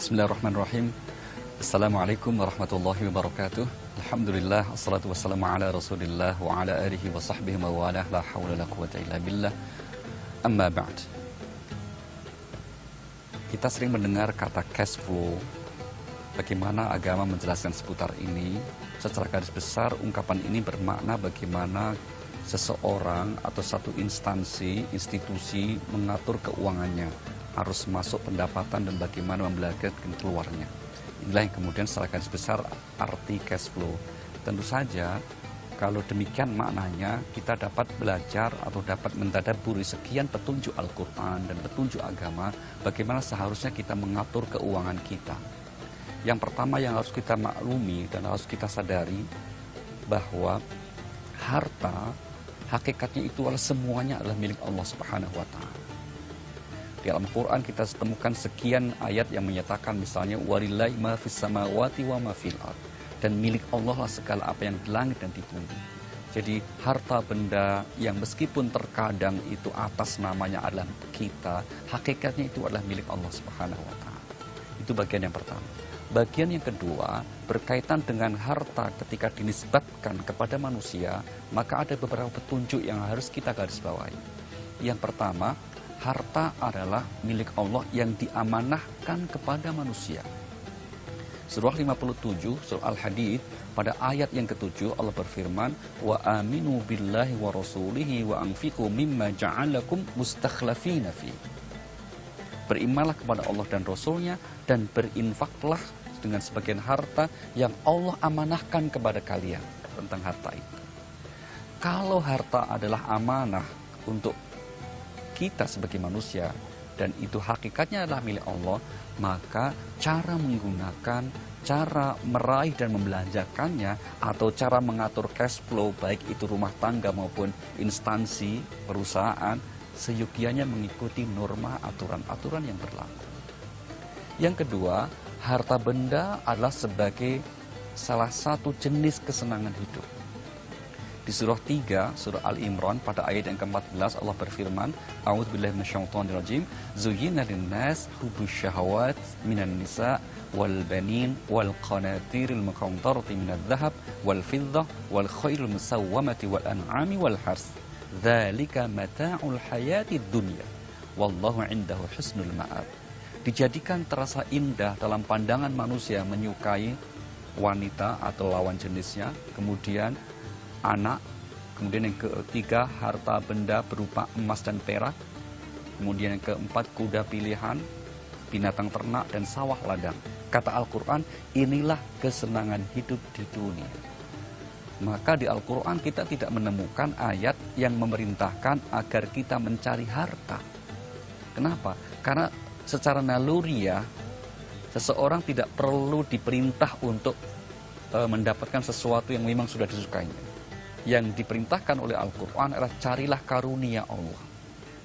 Bismillahirrahmanirrahim. Assalamualaikum warahmatullahi wabarakatuh. Alhamdulillah, assalatu wassalamu ala rasulillah wa ala alihi wa sahbihi wa walah, la hawla la quwata illa billah. Amma ba'd. Kita sering mendengar kata cash flow. Bagaimana agama menjelaskan seputar ini? Secara garis besar, ungkapan ini bermakna bagaimana seseorang atau satu instansi, institusi mengatur keuangannya, harus masuk pendapatan dan bagaimana membelanjakan keluarnya. Inilah yang kemudian secara garis besar arti cash flow. Tentu saja kalau demikian maknanya kita dapat belajar atau dapat mentadabburi sekian petunjuk Al-Quran dan petunjuk agama bagaimana seharusnya kita mengatur keuangan kita. Yang pertama yang harus kita maklumi dan harus kita sadari bahwa harta hakikatnya itu adalah semuanya adalah milik Allah Subhanahu wa Ta'ala. Di dalam Quran kita temukan sekian ayat yang menyatakan misalnya walillahi ma fis samawati wa ma fil ard, dan milik Allah lah segala apa yang di langit dan di bumi. Jadi harta benda yang meskipun terkadang itu atas namanya adalah kita, hakikatnya itu adalah milik Allah Subhanahu wa Ta'ala. Itu bagian yang pertama. Bagian yang kedua berkaitan dengan harta ketika dinisbatkan kepada manusia, maka ada beberapa petunjuk yang harus kita garis bawahi. Yang pertama, harta adalah milik Allah yang diamanahkan kepada manusia. Surah 57, surah Al-Hadid, pada ayat yang ke-7 Allah berfirman, wa aminu billahi wa rasulihi wa anfiqu mimma ja'alakum mustakhlafina fi. Berimanlah kepada Allah dan Rasulnya dan berinfaklah dengan sebagian harta yang Allah amanahkan kepada kalian. Tentang harta itu, kalau harta adalah amanah untuk kita sebagai manusia dan itu hakikatnya adalah milik Allah, maka cara menggunakan, cara meraih dan membelanjakannya atau cara mengatur cash flow baik itu rumah tangga maupun instansi perusahaan seyogianya mengikuti norma aturan-aturan yang berlaku. Yang kedua, harta benda adalah sebagai salah satu jenis kesenangan hidup. Di surah 3, surah Al-Imran pada ayat yang ke-14 Allah berfirman, A'udzubillahi minasyaitonirrajim, zuyyina lin-nas hubbus syahawat minan nisa wal banin wal qanatiril muqantarati minadh dhahab wal fiddah wal khairil musawwamati wal an'ami wal hars. Dzalika mata'ul hayatid dunya wallahu 'indahu husnul ma'ab. Dijadikan terasa indah dalam pandangan manusia menyukai wanita atau lawan jenisnya, kemudian anak, kemudian yang ketiga harta benda berupa emas dan perak, kemudian yang keempat kuda pilihan, binatang ternak dan sawah ladang. Kata Al-Quran, inilah kesenangan hidup di dunia. Maka di Al-Quran kita tidak menemukan ayat yang memerintahkan agar kita mencari harta. Kenapa? Karena secara naluriah seseorang tidak perlu diperintah untuk mendapatkan sesuatu yang memang sudah disukainya. Yang diperintahkan oleh Al-Quran adalah carilah karunia Allah.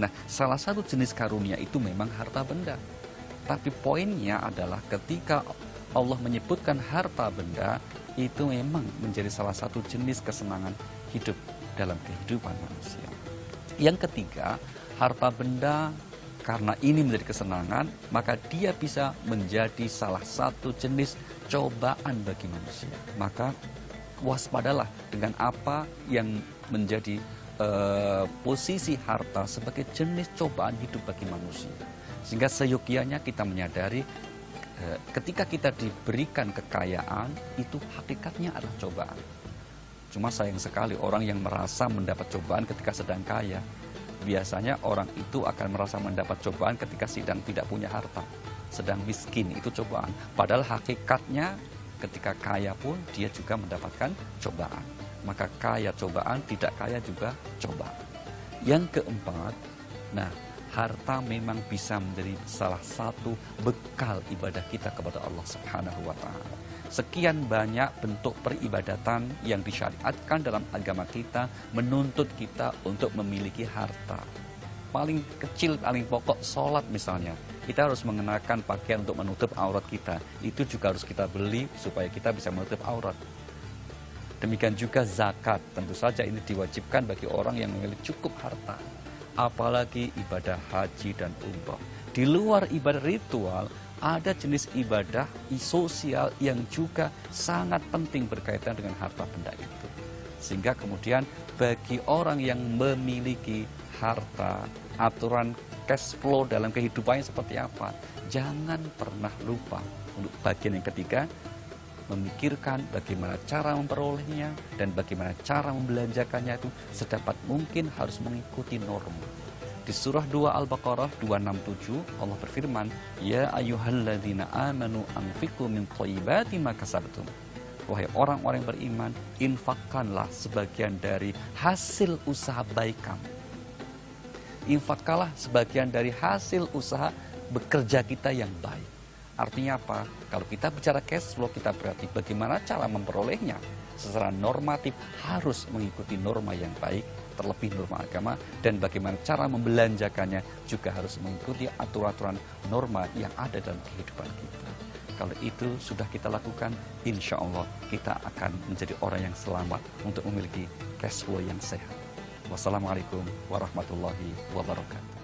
Nah, salah satu jenis karunia itu memang harta benda. Tapi poinnya adalah ketika Allah menyebutkan harta benda, itu memang menjadi salah satu jenis kesenangan hidup dalam kehidupan manusia. Yang ketiga, harta benda karena ini menjadi kesenangan, maka dia bisa menjadi salah satu jenis cobaan bagi manusia. Maka waspadalah dengan apa yang menjadi posisi harta sebagai jenis cobaan hidup bagi manusia. Sehingga seyogianya kita menyadari ketika kita diberikan kekayaan, itu hakikatnya adalah cobaan. Cuma sayang sekali orang yang merasa mendapat cobaan ketika sedang kaya. Biasanya orang itu akan merasa mendapat cobaan ketika sedang tidak punya harta. Sedang miskin, itu cobaan. Padahal hakikatnya ketika kaya pun dia juga mendapatkan cobaan. Maka kaya cobaan, tidak kaya juga cobaan. Yang keempat, harta memang bisa menjadi salah satu bekal ibadah kita kepada Allah Subhanahu wa Ta'ala. Sekian banyak bentuk peribadatan yang disyariatkan dalam agama kita menuntut kita untuk memiliki harta. Paling kecil, paling pokok, sholat misalnya. Kita harus mengenakan pakaian untuk menutup aurat kita. Itu juga harus kita beli supaya kita bisa menutup aurat. Demikian juga zakat. Tentu saja ini diwajibkan bagi orang yang memiliki cukup harta. Apalagi ibadah haji dan umrah. Di luar ibadah ritual, ada jenis ibadah sosial yang juga sangat penting berkaitan dengan harta benda itu. Sehingga kemudian bagi orang yang memiliki harta, aturan cash flow dalam kehidupannya seperti apa, jangan pernah lupa untuk bagian yang ketiga, memikirkan bagaimana cara memperolehnya dan bagaimana cara membelanjakannya itu sedapat mungkin harus mengikuti norma. Di surah 2 Al-Baqarah 267 Allah berfirman, Ya ayyuhalladzina amanu anfiqu min thayyibati ma kasabtum. Wahai orang-orang yang beriman, infakkanlah sebagian dari hasil usaha baik kamu. Infakkanlah sebagian dari hasil usaha bekerja kita yang baik. Artinya apa? Kalau kita bicara cash flow, kita berarti bagaimana cara memperolehnya. Secara normatif harus mengikuti norma yang baik, terlebih norma agama, dan bagaimana cara membelanjakannya juga harus mengikuti aturan-aturan norma yang ada dalam kehidupan kita. Kalau itu sudah kita lakukan, insya Allah kita akan menjadi orang yang selamat untuk memiliki cash flow yang sehat. Wassalamualaikum warahmatullahi wabarakatuh.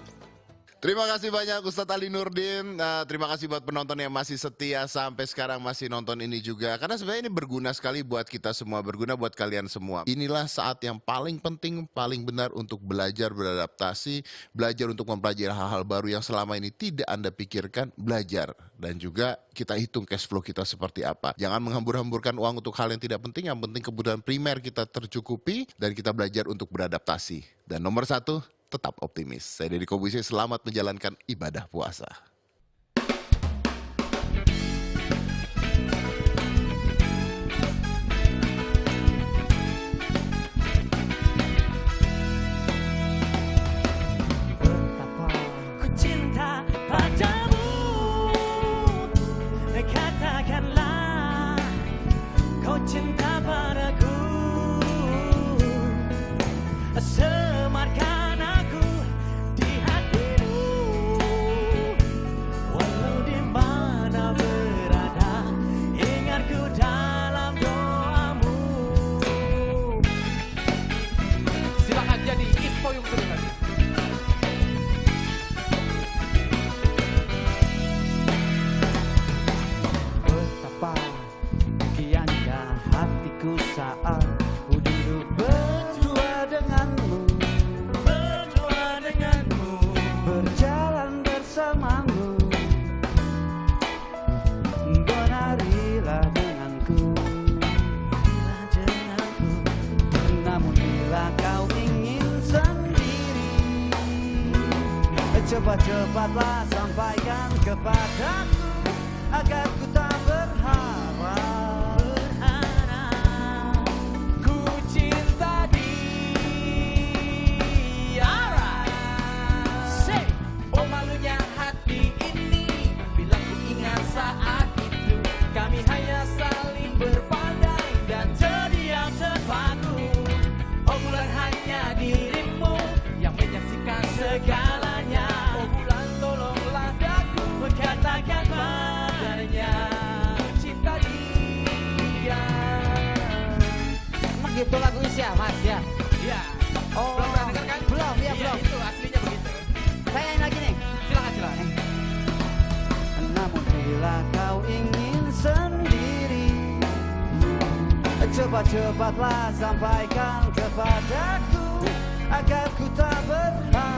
Terima kasih banyak Ustadz Ali Nurdin. Terima kasih buat penonton yang masih setia sampai sekarang masih nonton ini juga. Karena sebenarnya ini berguna sekali buat kita semua, berguna buat kalian semua. Inilah saat yang paling penting, paling benar untuk belajar beradaptasi, belajar untuk mempelajari hal-hal baru yang selama ini tidak Anda pikirkan, belajar. Dan juga kita hitung cash flow kita seperti apa. Jangan menghambur-hamburkan uang untuk hal yang tidak penting, yang penting kebutuhan primer kita tercukupi dan kita belajar untuk beradaptasi. Dan nomor 1, tetap optimis. Saya Deddy Kobusier, selamat menjalankan ibadah puasa. Betapa ku cinta padamu, katakanlah kau cinta padaku. Semarkan saat ku duduk berdua denganmu, berjalan bersamamu, berlarilah denganku, namun bila kau ingin sendiri, cepat-cepatlah sampaikan kepadaku agar ku tak berharap. Segalanya, oh bulan tolonglah daku, katakan padanya cinta dia. Emang gitu lagu Isya, Mas ya? Iya. Oh, belum pernah dengar kan? Belum, ya belum. Itu aslinya begitu. Saya nyanyi lagi nih. Silakan. Namun bila kau ingin sendiri, cepat-cepatlah sampaikan kepadaku agar ku tak berharap.